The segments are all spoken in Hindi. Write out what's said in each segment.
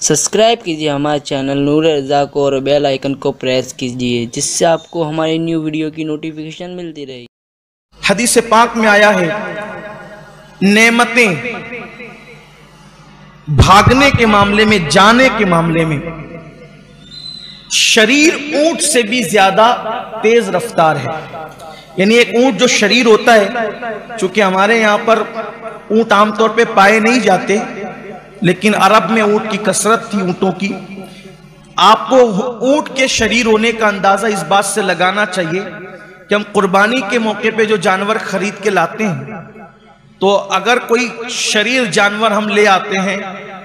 सब्सक्राइब कीजिए हमारे चैनल नूर रज़ा को और बेल आइकन को प्रेस कीजिए, जिससे आपको हमारी न्यू वीडियो की नोटिफिकेशन मिलती रहे। हदीस पाक में आया है, नेमतें भागने के मामले में, जाने के मामले में शरीर ऊंट से भी ज्यादा तेज रफ्तार है। यानी एक ऊंट जो शरीर होता है, चूंकि हमारे यहां पर ऊंट आमतौर पे पाए नहीं जाते, लेकिन अरब में ऊंट की कसरत थी, ऊंटों की। आपको ऊंट के शरीर होने का अंदाजा इस बात से लगाना चाहिए कि हम कुर्बानी के मौके पे जो जानवर खरीद के लाते हैं, तो अगर कोई शरीर जानवर हम ले आते हैं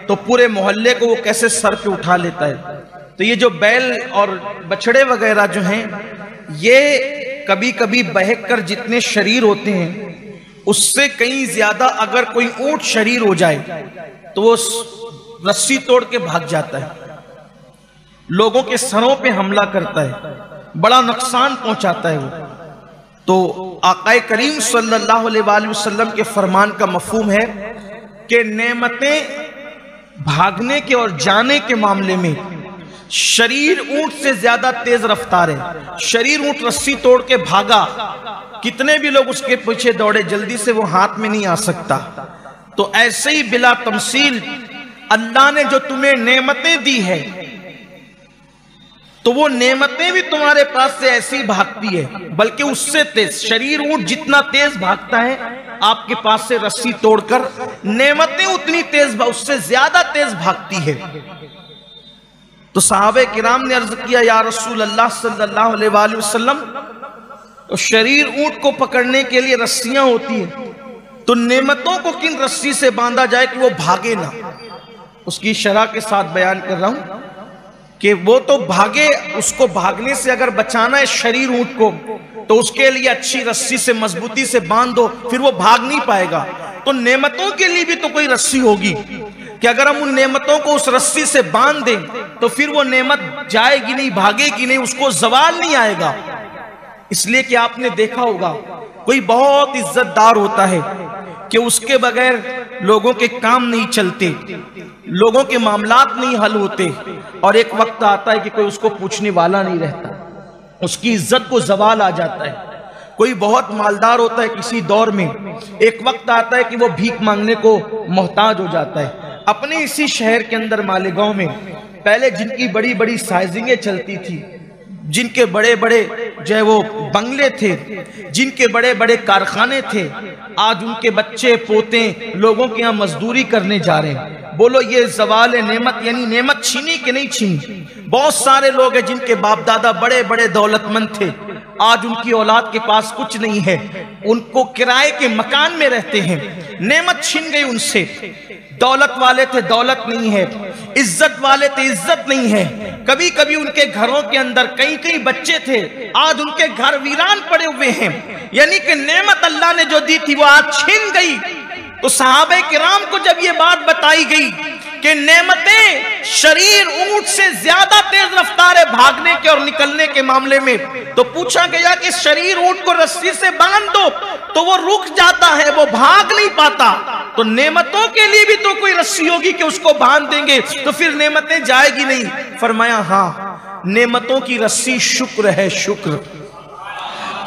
तो पूरे मोहल्ले को वो कैसे सर पे उठा लेता है। तो ये जो बैल और बछड़े वगैरह जो हैं, ये कभी कभी बहक कर जितने शरीर होते हैं उससे कहीं ज्यादा अगर कोई ऊंट शरीर हो जाए तो वो रस्सी तोड़ के भाग जाता है, लोगों के सरों पे हमला करता है, बड़ा नुकसान पहुंचाता है वो। तो आकाए करीम सल्लल्लाहु अलैहि वसल्लम के फरमान का मफहूम है कि नेमतें भागने के और जाने के मामले में शरीर ऊंट से ज्यादा तेज रफ्तार है। शरीर ऊंट रस्सी तोड़ के भागा, कितने भी लोग उसके पीछे दौड़े, जल्दी से वो हाथ में नहीं आ सकता। तो ऐसे ही बिला तमसील अल्लाह ने जो तुम्हें नेमतें दी है, तो वो नेमतें भी तुम्हारे पास से ऐसी ही भागती है, बल्कि उससे तेज। शरीर ऊंट जितना तेज भागता है आपके पास से रस्सी तोड़कर, नेमतें उतनी तेज, उससे ज्यादा तेज भागती है। तो सहाबे किराम ने अर्ज किया, या रसूल अल्लाह सल्लल्लाहु अलैहि वसल्लम, तो शरीर ऊंट को पकड़ने के लिए रस्सियां होती हैं, तो नेमतों को किन रस्सी से बांधा जाए कि वो भागे ना। उसकी शरह के साथ बयान कर रहा हूं कि वो तो भागे, उसको भागने से अगर बचाना है शरीर ऊंट को, तो उसके लिए अच्छी रस्सी से मजबूती से बांध दो, फिर वो भाग नहीं पाएगा। तो नेमतों के लिए भी तो कोई रस्सी होगी कि अगर हम उन नेमतों को उस रस्सी से बांध दें तो फिर वो नेमत जाएगी नहीं, भागेगी नहीं, उसको जवाल नहीं आएगा। इसलिए कि आपने देखा होगा कोई बहुत इज्जतदार होता है कि उसके बगैर लोगों के काम नहीं चलते, लोगों के मामलात नहीं हल होते, और एक वक्त आता है कि कोई उसको पूछने वाला नहीं रहता, उसकी इज्जत को जवाल आ जाता है। कोई बहुत मालदार होता है किसी दौर में, एक वक्त आता है कि वो भीख मांगने को मोहताज हो जाता है। अपने इसी शहर के अंदर मालेगांव में पहले जिनकी बड़ी बड़ी साइजिंगें चलती थी, जिनके बड़े बड़े जो है वो बंगले थे, जिनके बड़े बड़े कारखाने थे, आज उनके बच्चे पोते लोगों के यहाँ मजदूरी करने जा रहे हैं। बोलो ये जवाल नेमत, यानी नेमत छीनी कि नहीं छीनी। बहुत सारे लोग हैं जिनके बाप दादा बड़े बड़े दौलतमंद थे, आज उनकी औलाद के पास कुछ नहीं है, उनको किराए के मकान में रहते हैं, नेमत छीन गई उनसे। दौलत वाले थे, दौलत नहीं है, इज्जत वाले थे, इज्जत नहीं है। कभी कभी उनके घरों के अंदर कई कई बच्चे थे, आज उनके घर वीरान पड़े हुए हैं। यानी कि नेमत अल्लाह ने जो दी थी वो आज छीन गई। तो सहाबे किराम को जब ये बात बताई गई कि नेमतें शरीर ऊंट से ज्यादा तेज रफ्तार है भागने के और निकलने के मामले में, तो पूछा गया कि शरीर ऊंट को रस्सी से बांध दो तो वो रुक जाता है, वो भाग नहीं पाता। तो नेमतों के लिए भी तो कोई रस्सी होगी कि उसको बांध देंगे तो फिर नेमतें जाएगी नहीं। फरमाया हाँ, नेमतों की रस्सी शुक्र है, शुक्र।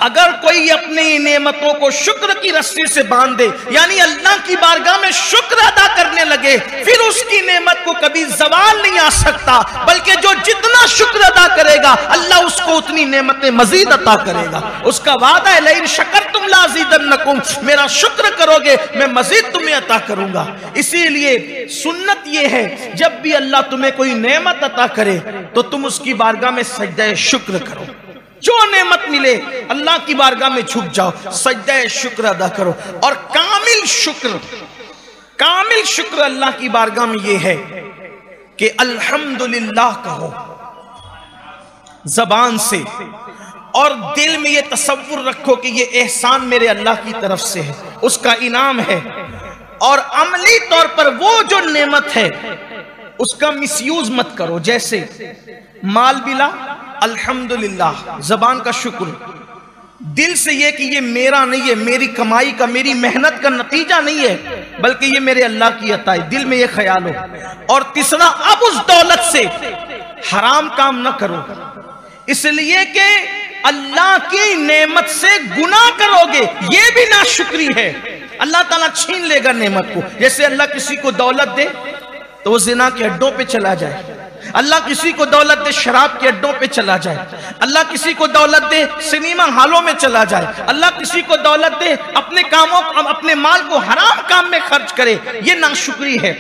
अगर कोई अपनी नेमतों को शुक्र की रस्सी से बांध दे, यानी अल्लाह की बारगाह में शुक्र अदा करने लगे, फिर उसकी नेमत को कभी जवाल नहीं आ सकता, बल्कि जो जितना शुक्र अदा करेगा अल्लाह उसको उतनी नेमतें मजीद अता करेगा। उसका वादा है, लइन शकरतुम लाज़ीदन्नकुम, मेरा शुक्र करोगे मैं मजीद तुम्हें अता करूंगा। इसीलिए सुन्नत यह है, जब भी अल्लाह तुम्हें कोई नेमत अता करे तो तुम उसकी बारगाह में सजदा शुक्र करो। जो नेमत मिले अल्लाह की बारगाह में झुक जाओ, सजदा शुक्र अदा करो। और कामिल शुक्र अल्लाह की बारगाह में यह है कि अल्हम्दुलिल्लाह कहो जबान से, और दिल में यह तसव्वुर रखो कि यह एहसान मेरे अल्लाह की तरफ से है, उसका इनाम है। और अमली तौर पर वो जो नेमत है उसका मिसयूज मत करो। जैसे माल मिला, अल्हम्दुलिल्लाह, जबान का शुक्र, दिल से ये कि ये मेरा नहीं है, मेरी कमाई का, मेरी मेहनत का नतीजा नहीं है, बल्कि ये मेरे अल्लाह की अता है, दिल में ये ख्याल हो। और तीसरा, अब उस दौलत से हराम काम ना करो, इसलिए कि अल्लाह की नेमत से गुनाह करोगे, ये भी नाशुक्री है, अल्लाह ताला छीन लेगा नेमत को। जैसे अल्लाह किसी को दौलत दे तो वो जिना के अड्डों पे चला जाए, अल्लाह किसी को दौलत दे शराब के अड्डों पे चला जाए, अल्लाह किसी को दौलत दे सिनेमा हॉलों में चला जाए, अल्लाह किसी को दौलत दे अपने कामों, अपने माल को हराम काम में खर्च करे, ये नाशुक्री है।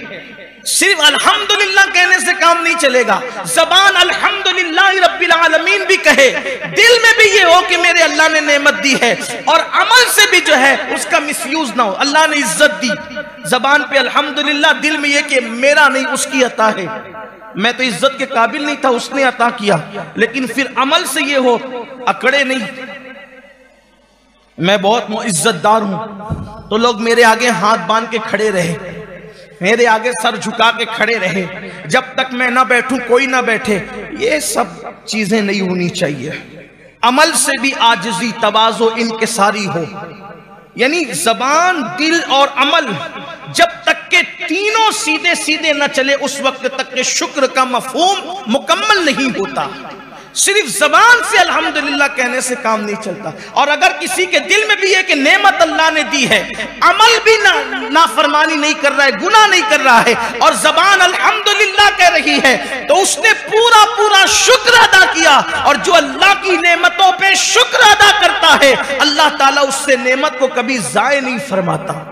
सिर्फ अल्हम्दुलिल्लाह कहने से काम नहीं चलेगा, जबान अल्हम्दुलिल्लाह रब्बिल आलमीन भी कहे, दिल में भी ये हो कि मेरे अल्लाह ने नेमत दी है, और अमल से भी जो है उसका मिसयूज ना हो। अल्लाह ने इज्जत दी, जबान पे अल्हम्दुलिल्लाह, दिल में ये कि मेरा नहीं उसकी अता है, मैं तो इज्जत के काबिल नहीं था, उसने अता किया। लेकिन फिर अमल से ये हो, अकड़े नहीं, मैं बहुत इज्जतदार हूं तो लोग मेरे आगे हाथ बांध के खड़े रहे, मेरे आगे सर झुका के खड़े रहे, जब तक मैं ना बैठूं कोई ना बैठे, ये सब चीजें नहीं होनी चाहिए। अमल से भी आजिजी, तवाज़ो, इनकिसारी हो, यानी जबान, दिल और अमल जब तक के तीनों सीधे सीधे न चले, उस वक्त तक के शुक्र का मफहूम मुकम्मल नहीं होता। सिर्फ जबान से अल्हम्दुलिल्लाह कहने से काम नहीं चलता। और अगर किसी के दिल में भी है कि नेमत अल्लाह ने दी है, अमल भी नाफरमानी नहीं कर रहा है, गुनाह नहीं कर रहा है, और जबान अल्हम्दुलिल्लाह कह रही है, तो उसने पूरा पूरा शुक्र अदा किया। और जो अल्लाह की नेमतों पे शुक्र अदा करता है, अल्लाह ताला उससे नेमत को कभी जाय नहीं फरमाता।